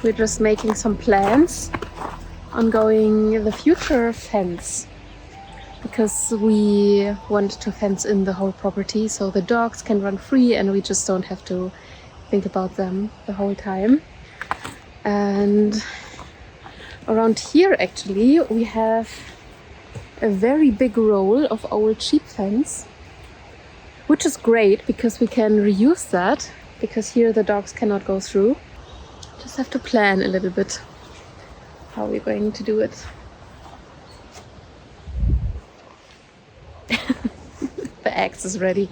we're just making some plans on going the future fence, because we want to fence in the whole property so the dogs can run free and we just don't have to think about them the whole time. And around here actually we have a very big roll of old sheep fence, which is great because we can reuse that, because here the dogs cannot go through. Just have to plan a little bit how we're going to do it. The axe is ready.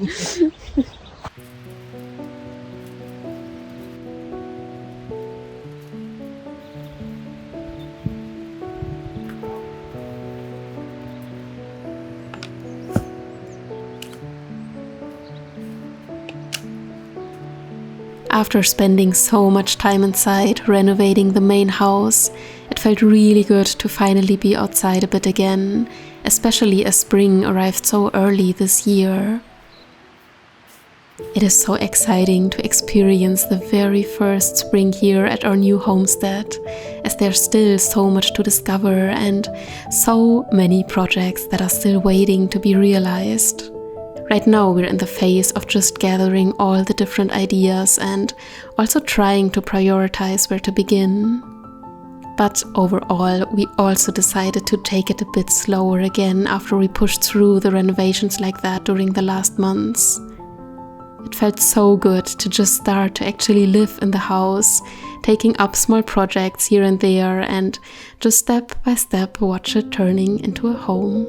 After spending so much time inside renovating the main house, it felt really good to finally be outside a bit again, especially as spring arrived so early this year. It is so exciting to experience the very first spring here at our new homestead, as there's still so much to discover and so many projects that are still waiting to be realized. Right now we're in the phase of just gathering all the different ideas and also trying to prioritize where to begin. But overall, we also decided to take it a bit slower again after we pushed through the renovations like that during the last months. It felt so good to just start to actually live in the house, taking up small projects here and there and just step by step watch it turning into a home.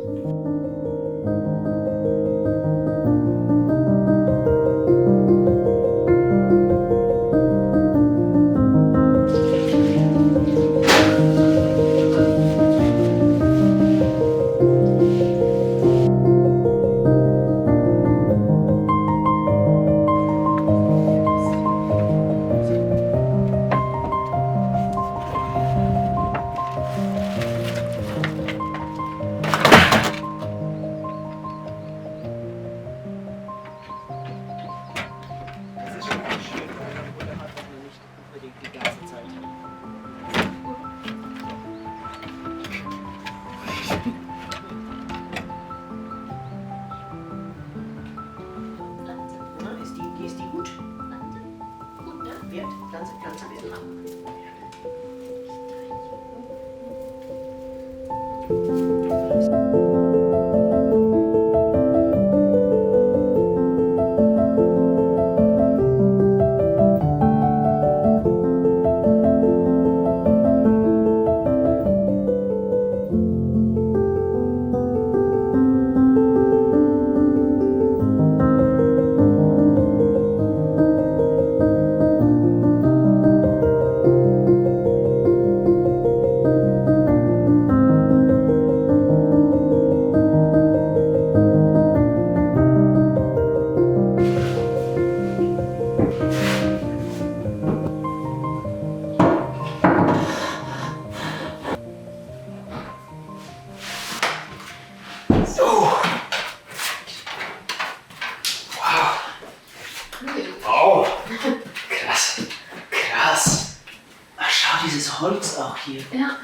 Holz auch hier. Ja.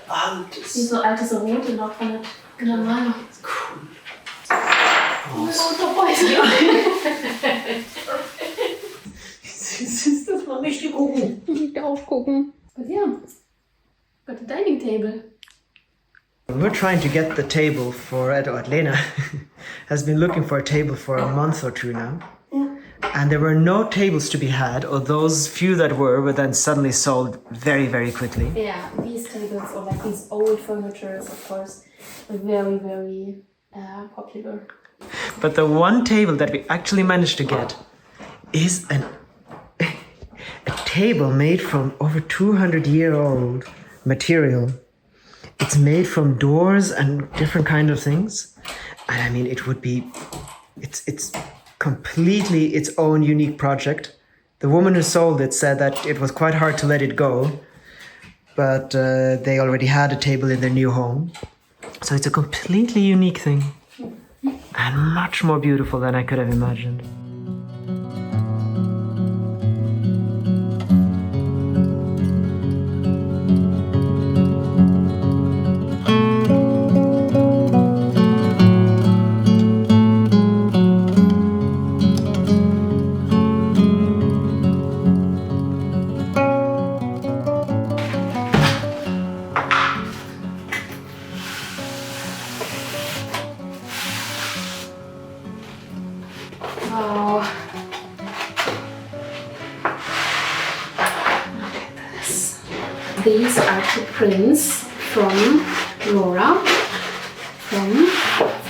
Altes. Wie so altes Rote noch von der Granada. Cool. Oh, Unterbeutel. Das mal richtig gucken. Nicht aufgucken. But yeah, got a dining table. We're trying to get the table for Lena has been looking for a table for a month or two now. And there were no tables to be had, or those few that were then suddenly sold very, very quickly. Yeah, these tables, or like these old furniture, is of course very, very popular. But the one table that we actually managed to get is a table made from over 200-year-old material. It's made from doors and different kind of things. And I mean, it would be, it's completely its own unique project. The woman who sold it said that it was quite hard to let it go, but they already had a table in their new home. So it's a completely unique thing and much more beautiful than I could have imagined. these are two prints from Laura from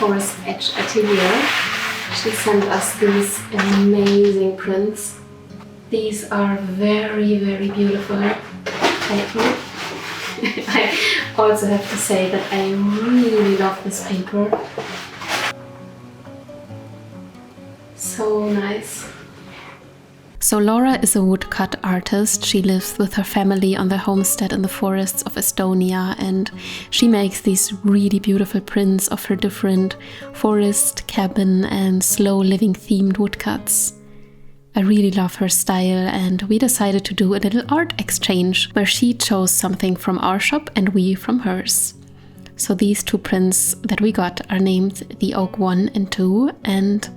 Forest Edge Atelier. She sent us these amazing prints. These are very, very beautiful. I also have to say that I really love this paper. So nice. So Laura is a woodcut artist. She lives with her family on their homestead in the forests of Estonia, and she makes these really beautiful prints of her different forest, cabin and slow living themed woodcuts. I really love her style, and we decided to do a little art exchange where she chose something from our shop and we from hers. So these two prints that we got are named the Oak 1 and 2, and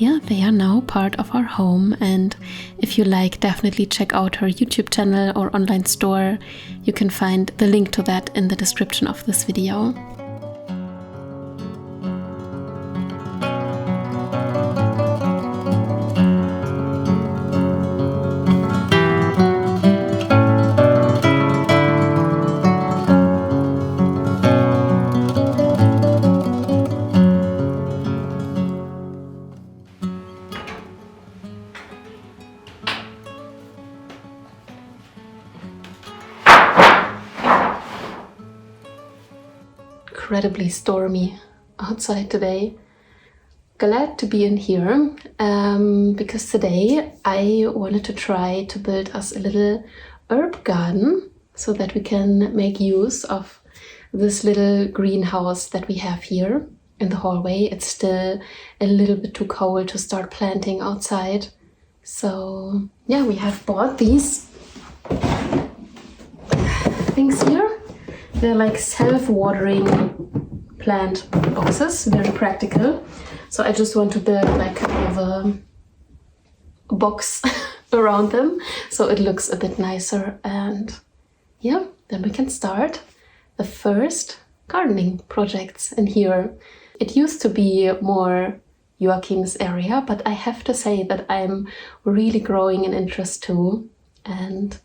yeah, they are now part of our home. And if you like, definitely check out her YouTube channel or online store. You can find the link to that in the description of this video. Incredibly stormy outside today. Glad to be in here because today I wanted to try to build us a little herb garden so that we can make use of this little greenhouse that we have here in the hallway. It's still a little bit too cold to start planting outside. So yeah, we have bought these things here. They're like self-watering plant boxes, very practical. So I just want to build like kind of a box around them so it looks a bit nicer. And yeah, then we can start the first gardening projects in here. It used to be more Joachim's area, but I have to say that I'm really growing an interest too. And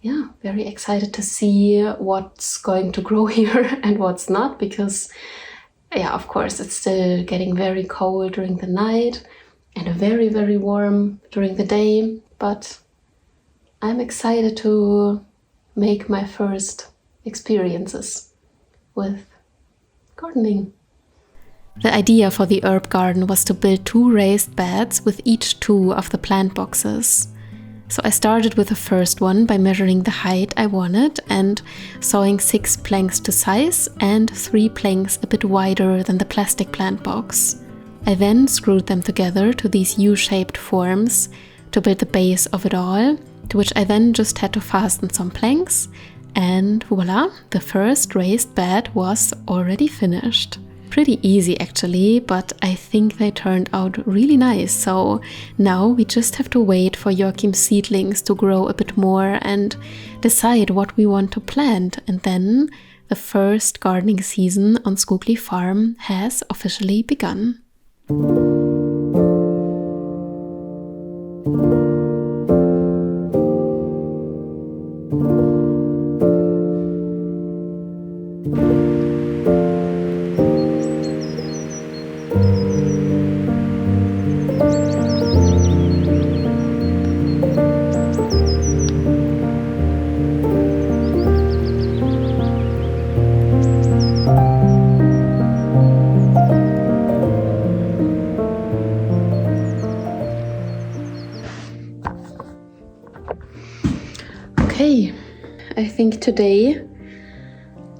yeah, very excited to see what's going to grow here and what's not, because yeah, of course, it's still getting very cold during the night and very, very warm during the day. But I'm excited to make my first experiences with gardening. The idea for the herb garden was to build 2 raised beds with each 2 of the plant boxes. So I started with the first one by measuring the height I wanted and sawing 6 planks to size and 3 planks a bit wider than the plastic plant box. I then screwed them together to these U-shaped forms to build the base of it all, to which I then just had to fasten some planks, and voila, the first raised bed was already finished. Pretty easy actually, but I think they turned out really nice. So now we just have to wait for Joachim's seedlings to grow a bit more and decide what we want to plant. And then the first gardening season on Skogli Farm has officially begun. Okay, I think today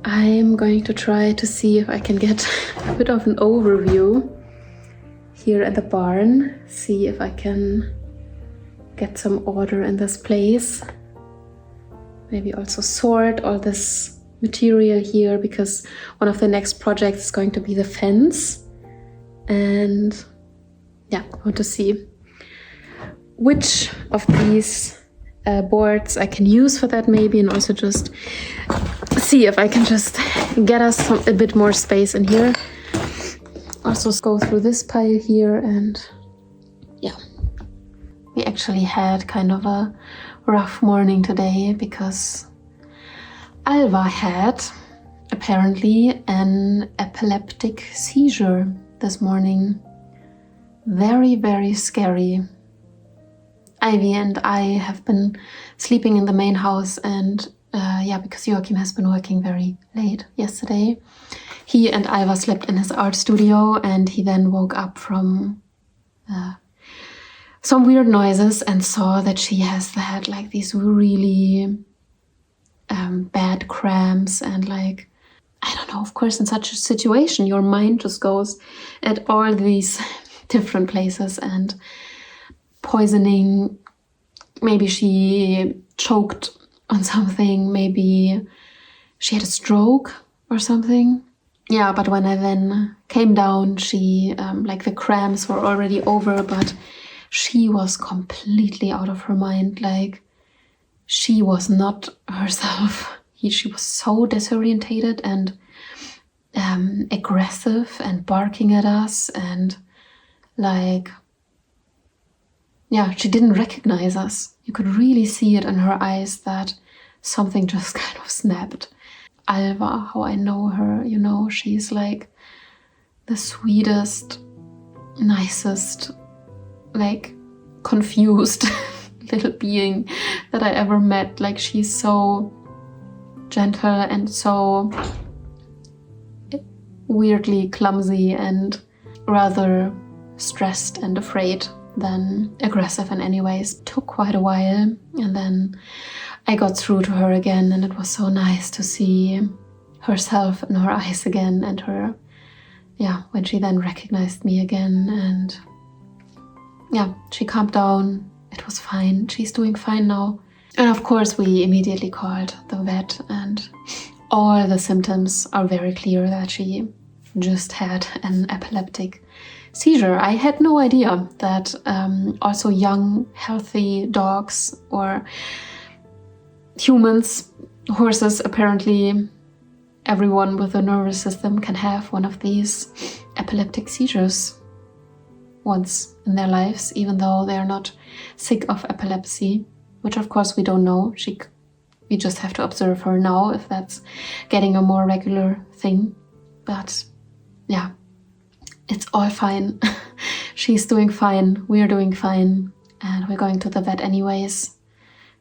I'm going to try to see if I can get a bit of an overview here at the barn, see if I can get some order in this place. Maybe also sort all this material here, because one of the next projects is going to be the fence. And yeah, I want to see which of these boards I can use for that maybe, and also just see if I can just get us a bit more space in here. Also go through this pile here, and yeah. We actually had kind of a rough morning today because Alva had apparently an epileptic seizure this morning. Very, very scary. Ivy and I have been sleeping in the main house, and because Joachim has been working very late yesterday, he and Alva slept in his art studio, and he then woke up from some weird noises and saw that she has had like these really bad cramps, and like, I don't know, of course in such a situation your mind just goes at all these different places, and poisoning, maybe she choked on something, maybe she had a stroke or something. Yeah, but when I then came down, she like the cramps were already over, but she was completely out of her mind. Like, she was not herself. She was so disorientated and aggressive and barking at us, and like, yeah, she didn't recognize us. You could really see it in her eyes that something just kind of snapped. Alva, how I know her, you know, she's like the sweetest, nicest, like confused little being that I ever met. Like, she's so gentle and so weirdly clumsy and rather stressed and afraid than aggressive in any ways. It took quite a while, and then I got through to her again, and it was so nice to see herself in her eyes again, and her, when she then recognized me again, and she calmed down. It was fine. She's doing fine now. And of course we immediately called the vet, and all the symptoms are very clear that she just had an epileptic seizure. I had no idea that also young, healthy dogs or humans, horses, apparently everyone with a nervous system can have one of these epileptic seizures once in their lives, even though they're not sick of epilepsy, which of course we don't know. We just have to observe her now if that's getting a more regular thing. But yeah, it's all fine. She's doing fine, we're doing fine, and we're going to the vet anyways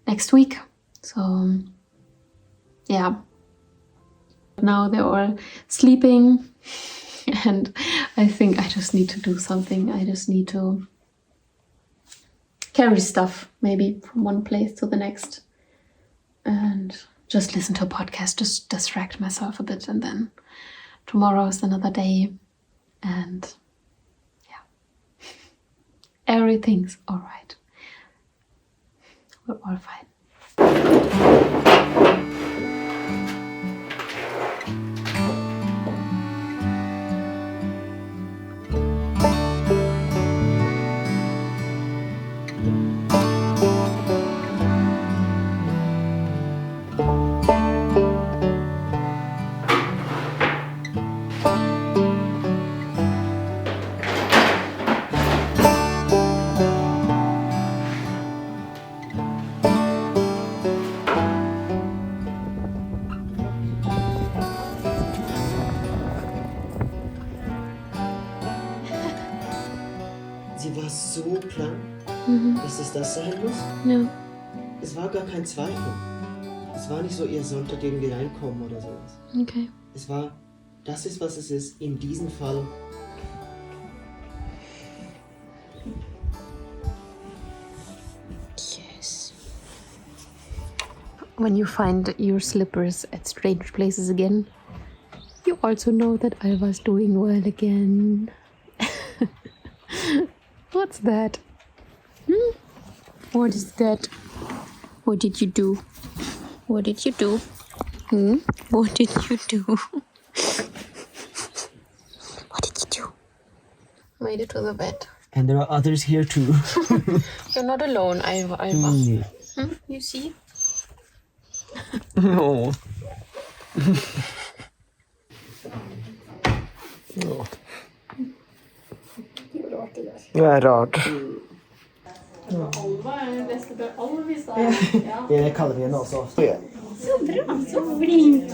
next week. So yeah, now they're all sleeping, and I think I just need to do something. I just need to carry stuff maybe from one place to the next and just listen to a podcast, just distract myself a bit, and then tomorrow is another day, and everything's all right. We're all fine. Sie war so plan, dass es das sein muss. Ja. Es war gar kein Zweifel. Es war nicht so, ihr solltet irgendwie reinkommen oder sowas. Okay. Es war, das ist, was es ist, in diesem Fall. Yes. When you find your slippers at strange places again, you also know that Alva's doing well again. What's that? What is that? What did you do? What did you do? What did you do? What did you do? Made it to the bed. And there are others here too. You're not alone, Alva. You see? No. Ja, rart. Alva är den bästa av Alva. Ja, det kallar vi henne också. Så bra, så flink!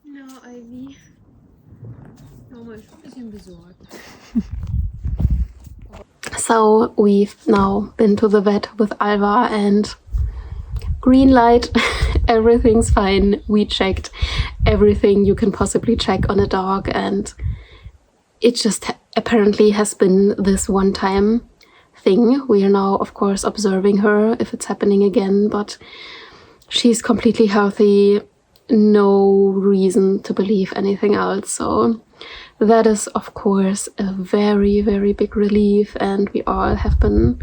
Ja, Ivy. Nochmal ein bisschen besorgt. So we've now been to the vet with Alva and green light, everything's fine. We checked everything you can possibly check on a dog, and it just apparently has been this one-time thing. We are now, of course, observing her if it's happening again, but she's completely healthy. No reason to believe anything else. So that is, of course, a very, very big relief, and we all have been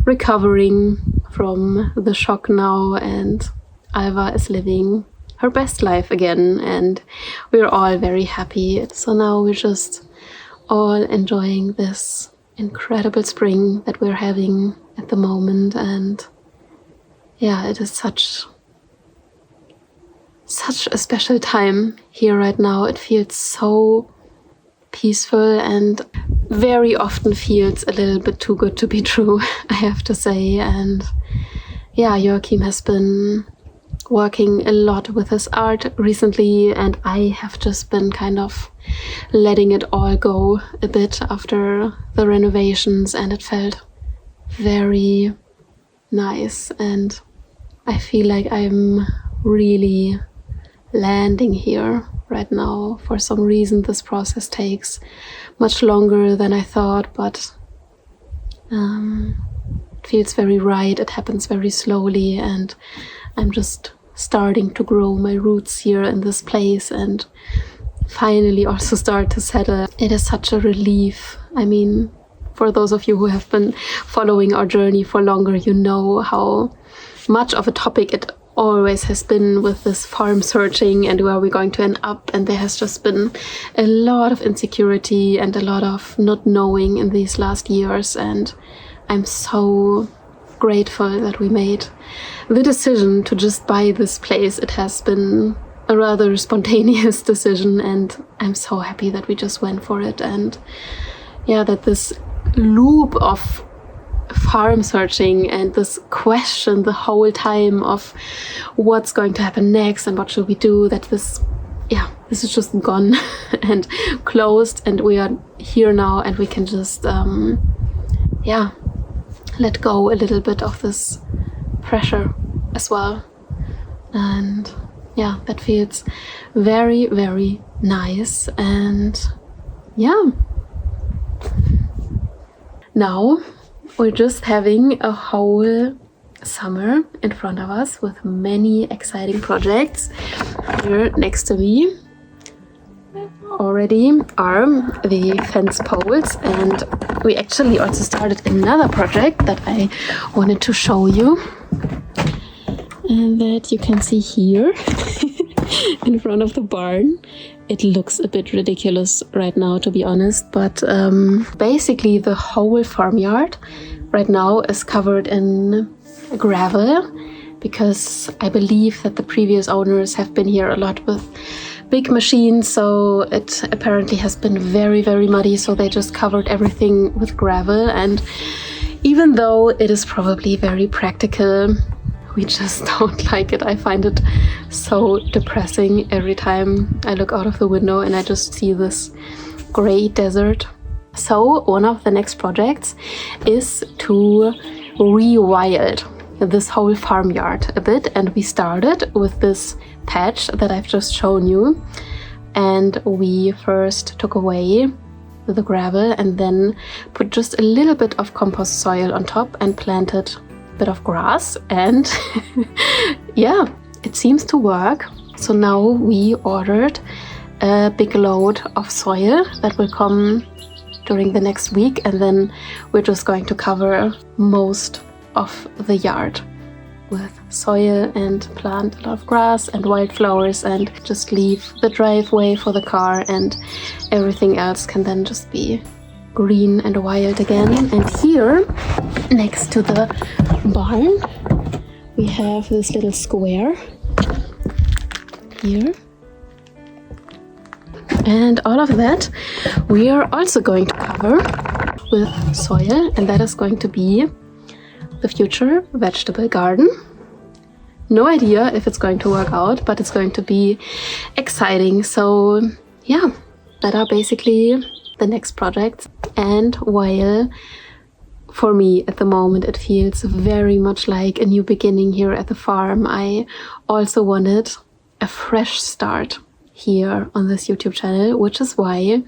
recovering from the shock now, and Alva is living her best life again, and we're all very happy. So now we're just all enjoying this incredible spring that we're having at the moment, and yeah, it is such a special time here right now. It feels so peaceful and very often feels a little bit too good to be true, I have to say. And yeah, Joachim has been working a lot with his art recently, and I have just been kind of letting it all go a bit after the renovations, and it felt very nice, and I feel like I'm really landing here right now. For some reason this process takes much longer than I thought, but it feels very right. It happens very slowly, and I'm just starting to grow my roots here in this place and finally also start to settle. It is such a relief. I mean, for those of you who have been following our journey for longer, you know how much of a topic it always has been with this farm searching and where we're going to end up, and there has just been a lot of insecurity and a lot of not knowing in these last years, and I'm so grateful that we made the decision to just buy this place. It has been a rather spontaneous decision, and I'm so happy that we just went for it, and yeah, that this loop of farm searching and this question the whole time of what's going to happen next and what should we do, that this is just gone and closed, and we are here now, and we can just let go a little bit of this pressure as well. And yeah, that feels very, very nice. And yeah, now we're just having a whole summer in front of us with many exciting projects. Here next to me already are the fence poles, and we actually also started another project that I wanted to show you, and that you can see here in front of the barn. It looks a bit ridiculous right now, to be honest, but basically the whole farmyard right now is covered in gravel, because I believe that the previous owners have been here a lot with big machines, so it apparently has been very, very muddy, so they just covered everything with gravel. And even though it is probably very practical, we just don't like it. I find it so depressing every time I look out of the window and I just see this gray desert. So one of the next projects is to rewild this whole farmyard a bit, and we started with this patch that I've just shown you, and we first took away the gravel and then put just a little bit of compost soil on top and planted a bit of grass, and yeah, it seems to work. So now we ordered a big load of soil that will come during the next week, and then we're just going to cover most of the yard with soil and plant a lot of grass and wildflowers, and just leave the driveway for the car, and everything else can then just be green and wild again. And here, next to the barn, we have this little square here. And all of that we are also going to cover with soil, and that is going to be the future vegetable garden. No idea if it's going to work out, but it's going to be exciting. So yeah, that are basically the next projects. And while for me at the moment it feels very much like a new beginning here at the farm, I also wanted a fresh start here on this YouTube channel, which is why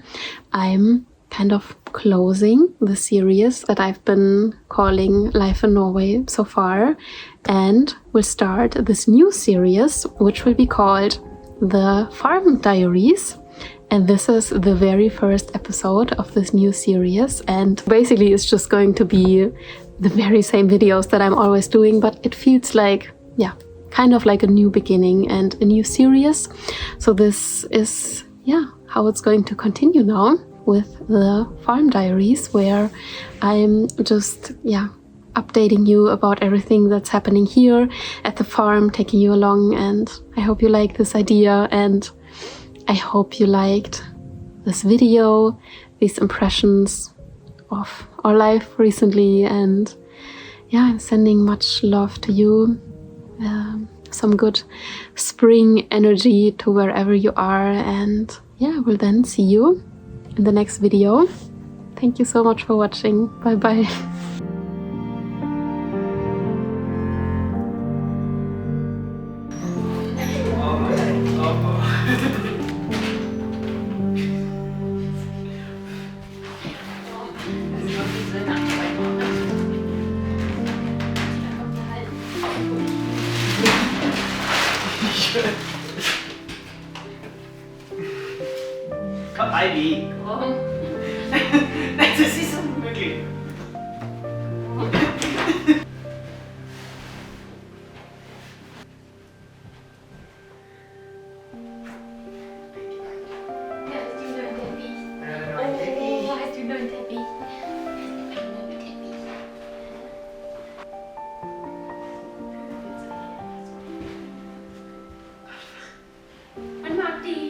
I'm kind of closing the series that I've been calling Life in Norway so far, and will start this new series which will be called the Farm Diaries. And this is the very first episode of this new series, and basically it's just going to be the very same videos that I'm always doing, but it feels like, yeah, kind of like a new beginning and a new series. So this is, yeah, how it's going to continue now with the Farm Diaries, where I'm just, yeah, updating you about everything that's happening here at the farm, taking you along. And I hope you like this idea, and I hope you liked this video, these impressions of our life recently. And yeah, I'm sending much love to you, some good spring energy to wherever you are, and yeah, we'll then see you in the next video. Thank you so much for watching. Bye bye. Komm, Ivy! Warum? Das ist unmöglich.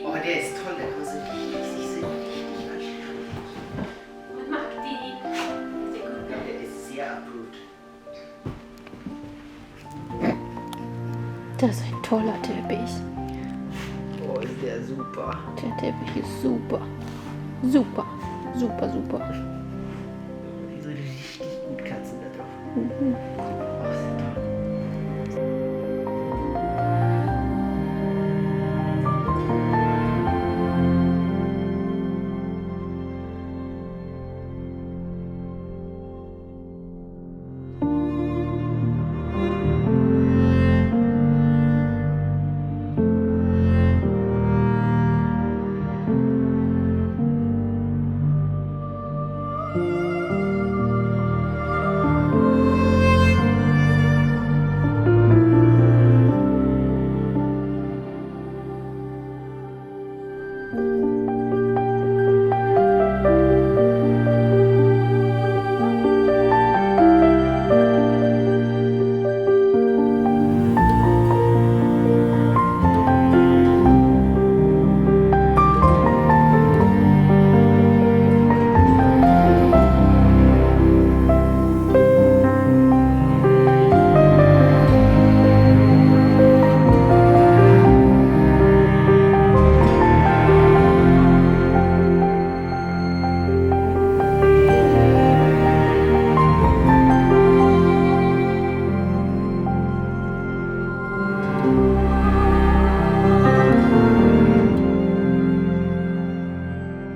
Oh, der ist toll, der kann so richtig sind. Man mag die. Sehr gut. Ja, der ist sehr approved. Das ist ein toller Teppich. Oh, ist der super. Der Teppich ist super. Super. Super, super. Die so richtig gut Katzen da drauf.